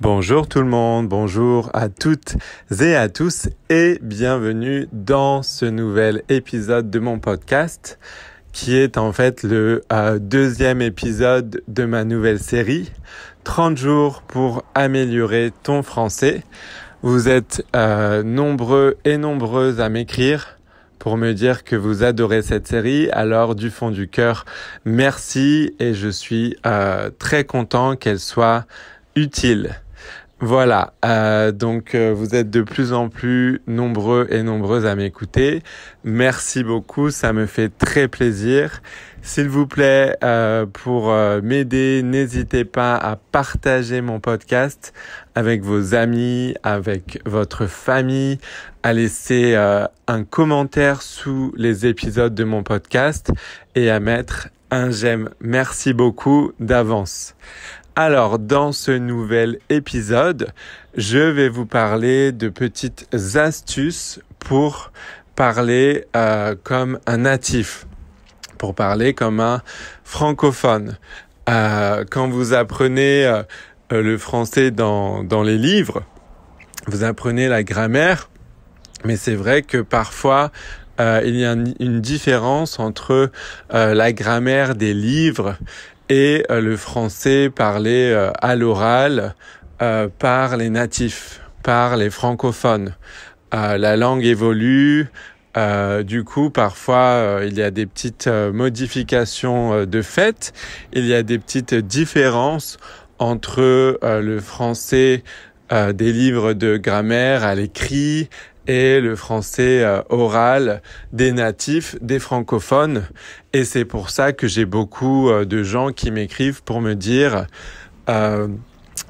Bonjour tout le monde, bonjour à toutes et à tous et bienvenue dans ce nouvel épisode de mon podcast qui est en fait le deuxième épisode de ma nouvelle série 30 jours pour améliorer ton français. Vous êtes nombreux et nombreuses à m'écrire pour me dire que vous adorez cette série. Alors du fond du cœur, merci et je suis très content qu'elle soit utile. Voilà, donc vous êtes de plus en plus nombreux et nombreuses à m'écouter. Merci beaucoup, ça me fait très plaisir. S'il vous plaît, pour m'aider, n'hésitez pas à partager mon podcast avec vos amis, avec votre famille, à laisser un commentaire sous les épisodes de mon podcast et à mettre un j'aime. Merci beaucoup d'avance. Alors, dans ce nouvel épisode, je vais vous parler de petites astuces pour parler comme un natif, pour parler comme un francophone. Quand vous apprenez le français dans les livres, vous apprenez la grammaire, mais c'est vrai que parfois, il y a une différence entre la grammaire des livres et le français parlé à l'oral par les natifs, par les francophones. La langue évolue, du coup parfois il y a des petites modifications de fait, il y a des petites différences entre le français des livres de grammaire à l'écrit et le français oral des natifs, des francophones. Et c'est pour ça que j'ai beaucoup de gens qui m'écrivent pour me dire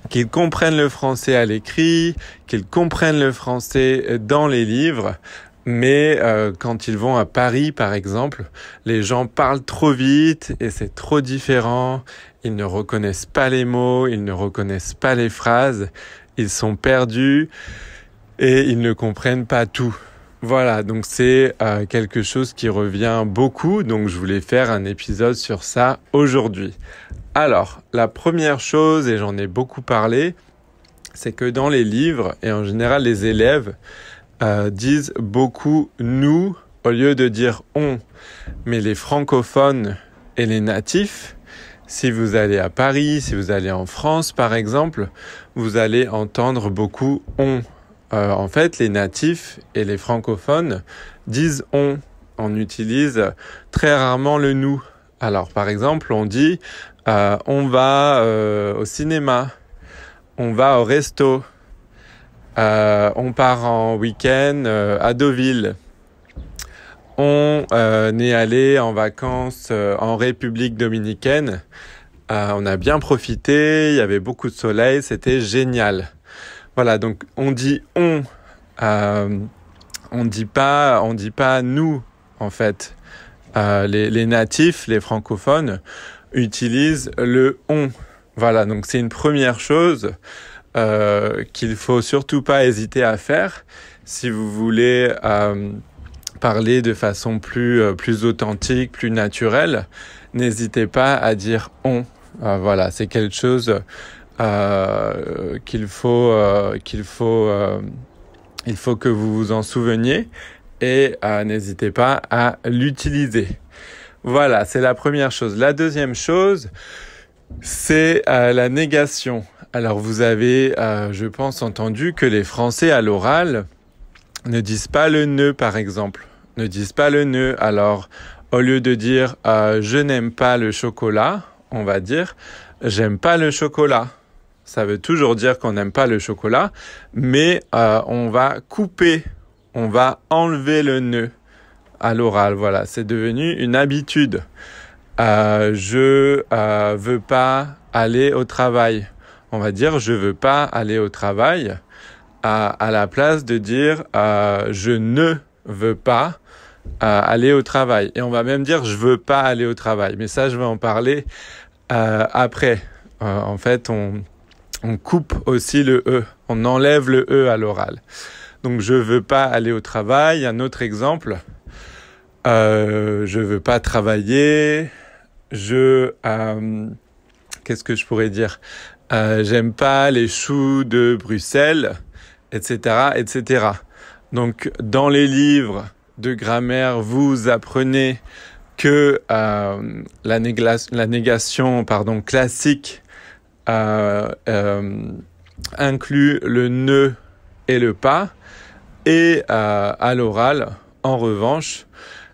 qu'ils comprennent le français à l'écrit, qu'ils comprennent le français dans les livres, mais quand ils vont à Paris, par exemple, les gens parlent trop vite et c'est trop différent. Ils ne reconnaissent pas les mots, ils ne reconnaissent pas les phrases, ils sont perdus et ils ne comprennent pas tout. Voilà, donc c'est quelque chose qui revient beaucoup, donc je voulais faire un épisode sur ça aujourd'hui. Alors, la première chose, et j'en ai beaucoup parlé, c'est que dans les livres, et en général les élèves disent beaucoup « nous » au lieu de dire « on ». Mais les francophones et les natifs, si vous allez à Paris, si vous allez en France par exemple, vous allez entendre beaucoup « on ». En fait, les natifs et les francophones disent « on ». On utilise très rarement le « nous ». Alors, par exemple, on dit « on va au cinéma »,« on va au resto »,« on part en week-end à Deauville », on est allé en vacances en République dominicaine, on a bien profité, il y avait beaucoup de soleil, c'était génial. Voilà, donc on dit on dit pas nous en fait. Les natifs, les francophones utilisent le on. Voilà, donc c'est une première chose qu'il faut surtout pas hésiter à faire si vous voulez parler de façon plus authentique, plus naturelle. N'hésitez pas à dire on. Voilà, c'est quelque chose il faut que vous vous en souveniez et n'hésitez pas à l'utiliser. Voilà, c'est la première chose. La deuxième chose, c'est la négation. Alors vous avez, je pense, entendu que les Français à l'oral ne disent pas le ne, par exemple. Ne disent pas le ne. Alors, au lieu de dire je n'aime pas le chocolat, on va dire j'aime pas le chocolat. Ça veut toujours dire qu'on n'aime pas le chocolat, mais on va couper, on va enlever le ne à l'oral. Voilà, c'est devenu une habitude. Je veux pas aller au travail. On va dire je veux pas aller au travail à la place de dire je ne veux pas aller au travail. Et on va même dire je veux pas aller au travail. Mais ça, je vais en parler après. En fait, on coupe aussi le E, on enlève le E à l'oral. Donc, je veux pas aller au travail. Un autre exemple, je veux pas travailler. Qu'est-ce que je pourrais dire ? J'aime pas les choux de Bruxelles, etc., etc. Donc, dans les livres de grammaire, vous apprenez que la négation classique inclut le ne et le pas. Et à l'oral, en revanche,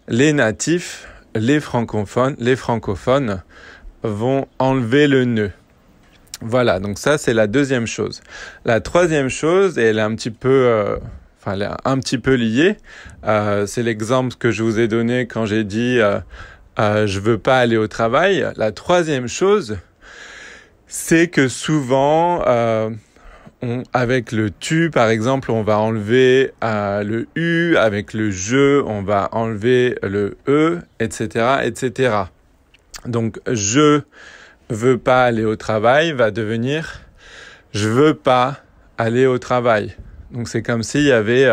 les natifs, les francophones vont enlever le ne. Voilà, donc ça c'est la deuxième chose. La troisième chose, et elle est un petit peu liée, c'est l'exemple que je vous ai donné quand j'ai dit je veux pas aller au travail. La troisième chose, c'est que souvent, avec le tu, par exemple, on va enlever le u, avec le je, on va enlever le e, etc., etc. Donc, je veux pas aller au travail va devenir je veux pas aller au travail. Donc, c'est comme s'il y avait,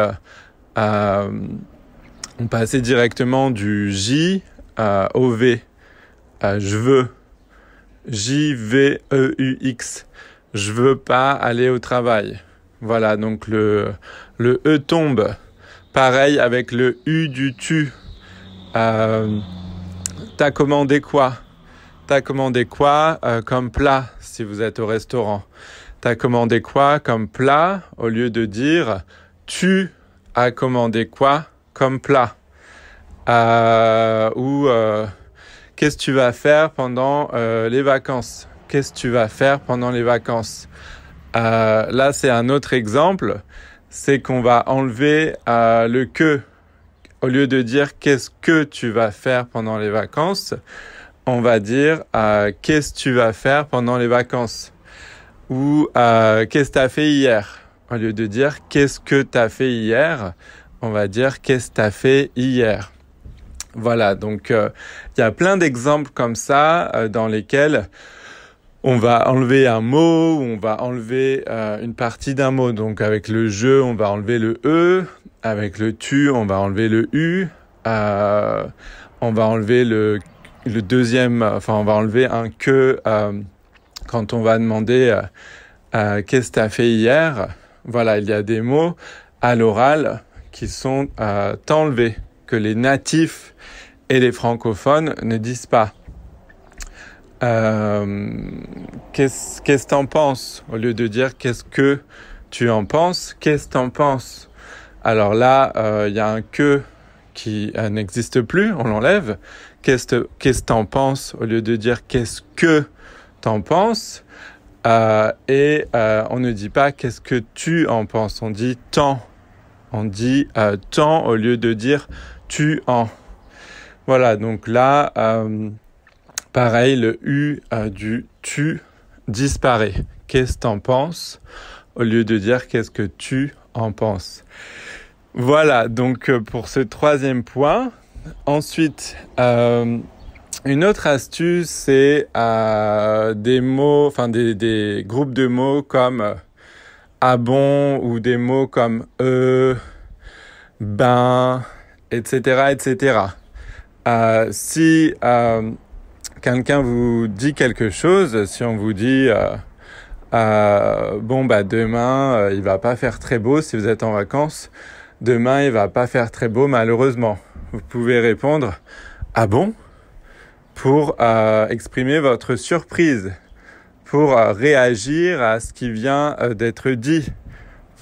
on passait directement du j au v. Je veux. J-V-E-U-X. Je veux pas aller au travail. Voilà, donc le E tombe. Pareil avec le U du tu. T'as commandé quoi? T'as commandé quoi comme plat si vous êtes au restaurant? T'as commandé quoi comme plat au lieu de dire tu as commandé quoi comme plat? Qu'est-ce que tu vas faire pendant les vacances? Qu'est-ce que tu vas faire pendant les vacances? Là, c'est un autre exemple. C'est qu'on va enlever le que. Au lieu de dire qu'est-ce que tu vas faire pendant les vacances, on va dire qu'est-ce que tu vas faire pendant les vacances? Ou qu'est-ce que tu as fait hier? Au lieu de dire qu'est-ce que tu as fait hier, on va dire qu'est-ce que tu as fait hier. Voilà, donc il y a plein d'exemples comme ça dans lesquels on va enlever un mot, on va enlever une partie d'un mot. Donc avec le je, on va enlever le e, avec le tu, on va enlever le u, on va enlever le deuxième, on va enlever un que quand on va demander qu'est-ce que tu as fait hier. Voilà, il y a des mots à l'oral qui sont enlevés, que les natifs et les francophones ne disent pas. Qu'est-ce que t'en penses? Au lieu de dire qu'est-ce que tu en penses, qu'est-ce que t'en penses? Alors là, il y a un que qui n'existe plus, on l'enlève. Qu'est-ce que t'en penses? Au lieu de dire qu'est-ce que t'en penses? On ne dit pas qu'est-ce que tu en penses, on dit tant. On dit tant au lieu de dire tu en. Voilà, donc là, pareil, le U du tu disparaît. Qu'est-ce que t'en penses? Au lieu de dire qu'est-ce que tu en penses. Voilà, donc pour ce troisième point. Ensuite, une autre astuce, c'est des mots, des groupes de mots comme ah bon, ou des mots comme ben, etc., etc. Si quelqu'un vous dit quelque chose, si on vous dit demain il va pas faire très beau si vous êtes en vacances, demain il va pas faire très beau malheureusement. Vous pouvez répondre ah bon pour exprimer votre surprise, pour réagir à ce qui vient d'être dit,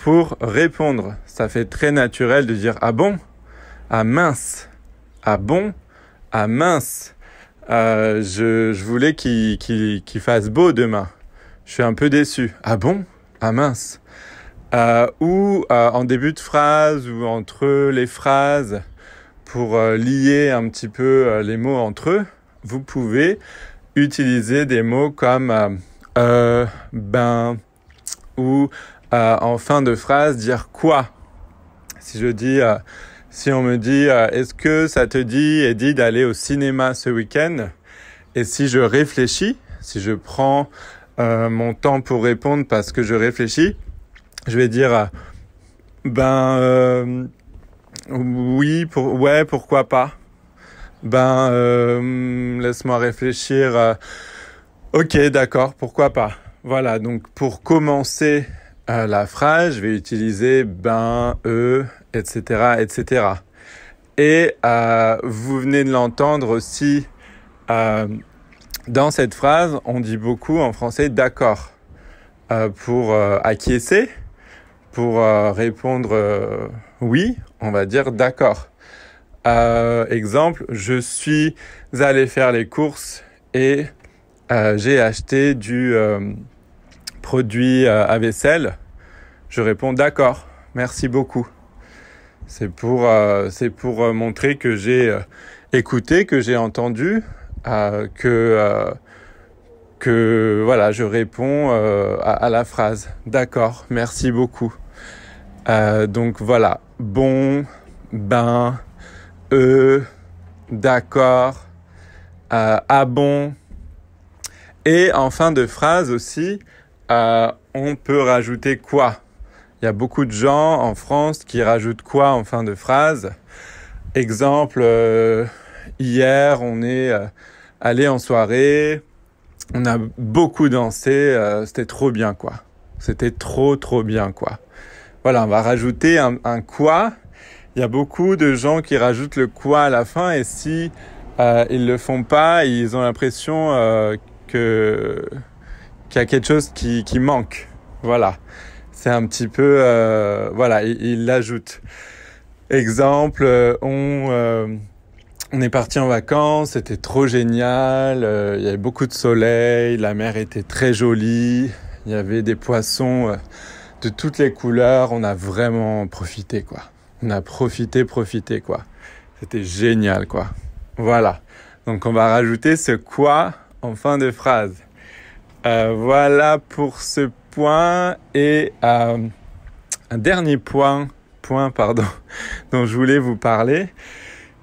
pour répondre. Ça fait très naturel de dire ah bon, ah mince, ah bon, ah mince. Je voulais qu'il fasse beau demain. Je suis un peu déçu. Ah bon? Ah mince. Ou en début de phrase ou entre les phrases, pour lier un petit peu les mots entre eux, vous pouvez utiliser des mots comme ben, ou en fin de phrase dire quoi. Si on me dit est-ce que ça te dit Eddie d'aller au cinéma ce week-end? Et si je réfléchis, si je prends mon temps pour répondre parce que je réfléchis, je vais dire oui, pourquoi pas. Laisse-moi réfléchir. Ok, d'accord, pourquoi pas. Voilà, donc pour commencer la phrase, je vais utiliser ben, etc., etc. Et vous venez de l'entendre aussi dans cette phrase, on dit beaucoup en français d'accord pour acquiescer, pour répondre oui, on va dire d'accord. Exemple, je suis allé faire les courses et j'ai acheté du produit à vaisselle. Je réponds d'accord, merci beaucoup. C'est pour montrer que j'ai écouté, que j'ai entendu, que voilà, je réponds à la phrase. D'accord, merci beaucoup. Donc voilà, bon, ben, d'accord, ah bon. Et en fin de phrase aussi, on peut rajouter quoi. Il y a beaucoup de gens en France qui rajoutent quoi en fin de phrase. Exemple, hier, on est allé en soirée, on a beaucoup dansé, c'était trop bien, quoi. C'était trop bien, quoi. Voilà, on va rajouter un quoi. Il y a beaucoup de gens qui rajoutent le quoi à la fin et si ils le font pas, ils ont l'impression qu'il y a quelque chose qui manque. Voilà. C'est un petit peu... voilà, ils l'ajoutent. Exemple, on est parti en vacances, c'était trop génial, il y avait beaucoup de soleil, la mer était très jolie, il y avait des poissons de toutes les couleurs, on a vraiment profité, quoi. On a profité, quoi. C'était génial, quoi. Voilà. Donc on va rajouter ce quoi en fin de phrase. Voilà pour ce point. Et un dernier point, dont je voulais vous parler,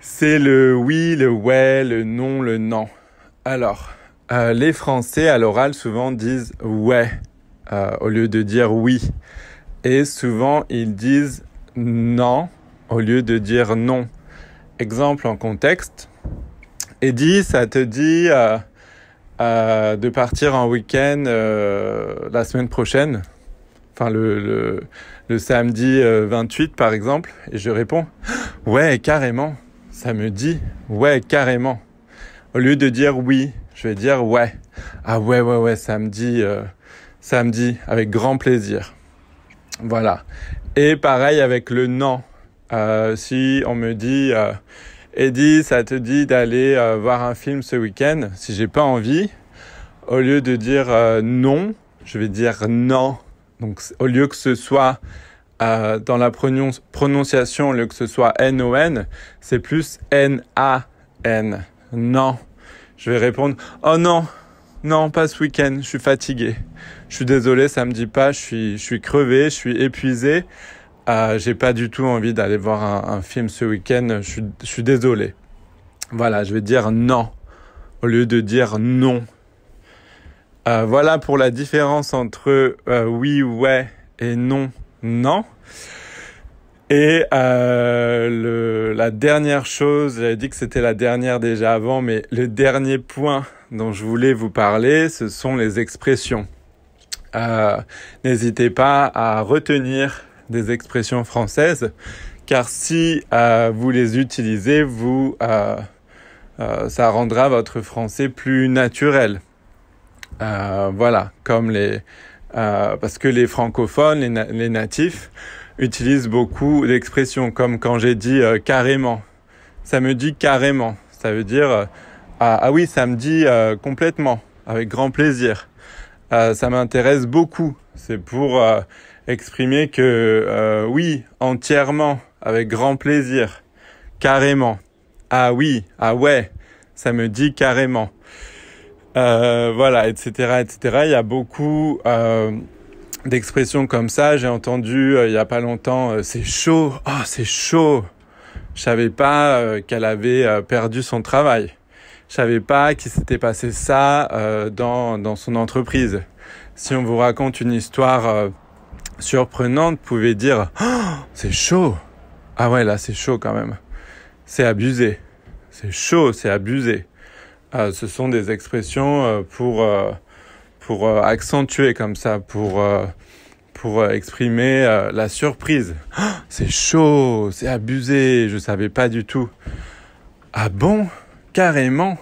c'est le oui, le ouais, le non, le non. Alors, les Français à l'oral souvent disent ouais au lieu de dire oui. Et souvent, ils disent non au lieu de dire non. Exemple en contexte. Eddie, ça te dit de partir en week-end la semaine prochaine, enfin le samedi 28 par exemple, et je réponds « Ouais, carrément ». Ça me dit « Ouais, carrément ». Au lieu de dire « oui », je vais dire « ouais ». Ah ouais, samedi, avec grand plaisir. Voilà. Et pareil avec le non. Si on me dit Eddie, ça te dit d'aller voir un film ce week-end, si j'ai pas envie, au lieu de dire non, je vais dire non. Donc au lieu que ce soit dans la prononciation, au lieu que ce soit N-O-N, c'est plus N-A-N. Non. Je vais répondre oh non, pas ce week-end, je suis fatigué. Je suis désolé, ça me dit pas, je suis crevé, je suis épuisé. J'ai pas du tout envie d'aller voir un film ce week-end, je suis désolé. Voilà, je vais dire non au lieu de dire non. Voilà pour la différence entre oui, ouais et non, non. Et la dernière chose, j'avais dit que c'était la dernière déjà avant, mais le dernier point dont je voulais vous parler, ce sont les expressions. N'hésitez pas à retenir des expressions françaises, car si vous les utilisez, ça rendra votre français plus naturel. Voilà, comme parce que les francophones, les natifs, utilisent beaucoup d'expressions, comme quand j'ai dit carrément. Ça me dit carrément. Ça veut dire ah oui, ça me dit complètement, avec grand plaisir. Ça m'intéresse beaucoup. C'est pour exprimer que oui, entièrement, avec grand plaisir, carrément. Ah oui, ah ouais, ça me dit carrément. Voilà, etc. Il y a beaucoup d'expressions comme ça. J'ai entendu il y a pas longtemps, c'est chaud. Oh, c'est chaud. Je savais pas qu'elle avait perdu son travail. Je savais pas qu'il s'était passé ça dans son entreprise. Si on vous raconte une histoire surprenante, vous pouvez dire oh, c'est chaud. Ah ouais, là c'est chaud quand même. C'est abusé. C'est chaud, c'est abusé. Ce sont des expressions pour pour accentuer comme ça, pour exprimer la surprise. Oh, c'est chaud, c'est abusé, je savais pas du tout. Ah bon? Carrément?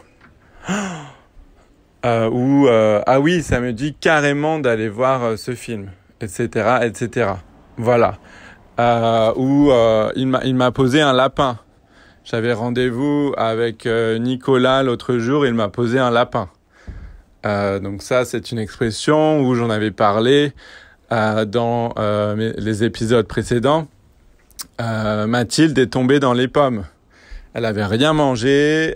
Ah oui, ça me dit carrément d'aller voir ce film, etc., etc. Voilà. Il m'a posé un lapin. J'avais rendez-vous avec Nicolas l'autre jour, il m'a posé un lapin. Donc ça, c'est une expression où j'en avais parlé dans les épisodes précédents. Mathilde est tombée dans les pommes. Elle avait rien mangé,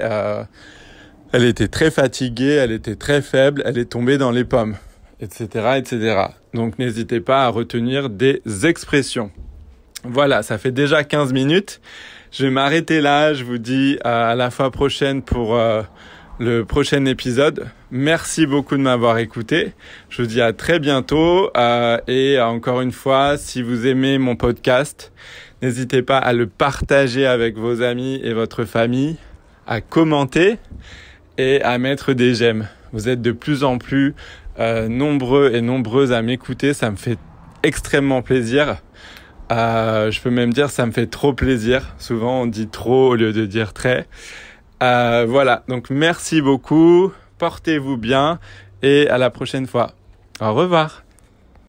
elle était très fatiguée, elle était très faible, elle est tombée dans les pommes, etc., etc. Donc n'hésitez pas à retenir des expressions. Voilà, ça fait déjà 15 minutes. Je vais m'arrêter là. Je vous dis à la fois prochaine pour le prochain épisode. Merci beaucoup de m'avoir écouté. Je vous dis à très bientôt. Et encore une fois, si vous aimez mon podcast, n'hésitez pas à le partager avec vos amis et votre famille, à commenter et à mettre des j'aime. Vous êtes de plus en plus nombreux et nombreuses à m'écouter. Ça me fait extrêmement plaisir. Je peux même dire ça me fait trop plaisir. Souvent on dit trop au lieu de dire très. Voilà, donc merci beaucoup, portez-vous bien et à la prochaine fois. Au revoir.